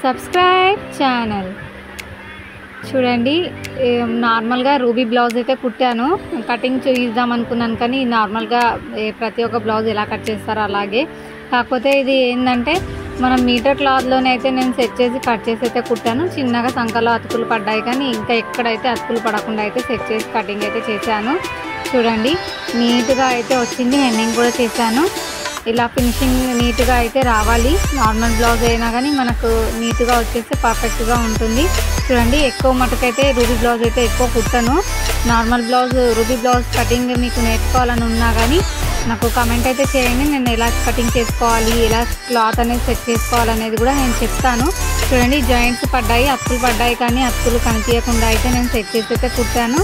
Subscribe channel. చూడండి, నార్మల్గా ruby blouse అయితే కుట్టాను. కటింగ్ చూద్దాం అనుకున్నాను, కానీ నార్మల్గా ప్రతి ఒక్క బ్లౌజ్ ఎలా కట్ చేస్తారో అలాగే. కాకపోతే ఇది ఏంటంటే మనం మీటర్ క్లాత్లోనే అయితే నేను సెట్ చేసి కట్ చేసి అయితే కుట్టాను. చిన్నగా సంకలో అతుకులు పడ్డాయి, కానీ ఇంకా ఎక్కడైతే అతుకులు పడకుండా అయితే సెట్ చేసి కటింగ్ అయితే చేశాను. చూడండి, నీట్గా అయితే వచ్చింది. హెమ్మింగ్ కూడా చేశాను. ఇలా ఫినిషింగ్ నీట్గా అయితే రావాలి. నార్మల్ బ్లౌజ్ అయినా కానీ మనకు నీట్గా వచ్చేస్తే పర్ఫెక్ట్గా ఉంటుంది. చూడండి, ఎక్కువ మటుకైతే రూబీ బ్లౌజ్ అయితే ఎక్కువ కుట్టను. Normal blouse, ruby blouse cutting మీకు నేర్చుకోవాలని ఉన్నా కానీ నాకు కమెంట్ అయితే చేయండి. నేను ఎలా కటింగ్ చేసుకోవాలి, ఎలా క్లాత్ అనేది సెట్ చేసుకోవాలనేది కూడా నేను చెప్తాను. చూడండి, జాయింట్స్ పడ్డాయి, అతుకులు పడ్డాయి, కానీ అతుకులు కనిపించకుండా అయితే నేను సెట్ చేసి అయితే కుట్టాను.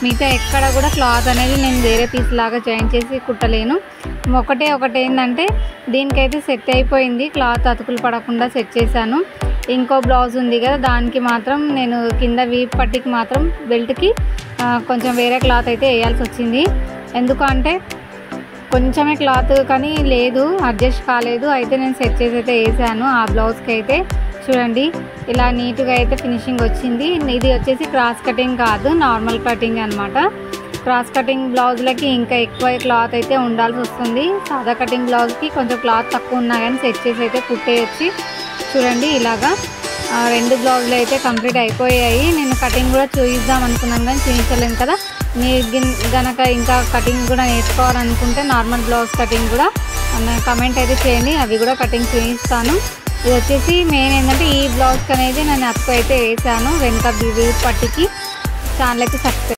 మిగతా ఎక్కడ కూడా క్లాత్ అనేది నేను వేరే పీస్ లాగా జాయిన్ చేసి కుట్టలేను. ఒకటి ఏంటంటే దీనికైతే సెట్ అయిపోయింది. క్లాత్ అతుకులు పడకుండా సెట్ చేశాను. ఇంకో బ్లౌజ్ ఉంది కదా, దానికి మాత్రం నేను కింద వీప్ పట్టికి మాత్రం బెల్ట్కి కొంచెం వేరే క్లాత్ అయితే వేయాల్సి వచ్చింది. ఎందుకంటే కొంచెమే క్లాత్ కానీ లేదు, అడ్జస్ట్ కాలేదు. అయితే నేను సెట్ చేసి అయితే వేసాను ఆ బ్లౌజ్కి అయితే. చూడండి, ఇలా నీట్గా అయితే ఫినిషింగ్ వచ్చింది. ఇది వచ్చేసి క్రాస్ కటింగ్ కాదు, నార్మల్ కటింగ్ అనమాట. క్రాస్ కటింగ్ బ్లౌజ్లకి ఇంకా ఎక్కువ క్లాత్ అయితే ఉండాల్సి వస్తుంది. సాదా కటింగ్ బ్లౌజ్కి కొంచెం క్లాత్ తక్కువ ఉన్నా కానీ సెట్ చేసి అయితే కుట్టేయచ్చు. చూడండి, ఇలాగా 2 బ్లౌజులు అయితే కంప్లీట్ అయిపోయాయి. నేను కటింగ్ కూడా చూపిద్దాం అనుకున్నాను కానీ చూపించలేను కదా. మీరు గనక ఇంకా కటింగ్ కూడా నేర్చుకోవాలనుకుంటే నార్మల్ బ్లౌజ్ కటింగ్ కూడా కమెంట్ అయితే చేయండి, అవి కూడా కటింగ్ చూపిస్తాను. ఇది వచ్చేసి మెయిన్ ఏంటంటే ఈ బ్లౌజ్కి అనేది నేను అతుకు అయితే వేసాను వెనక వీప్ పట్టికి. ఛానల్కి సబ్స్క్రైబ్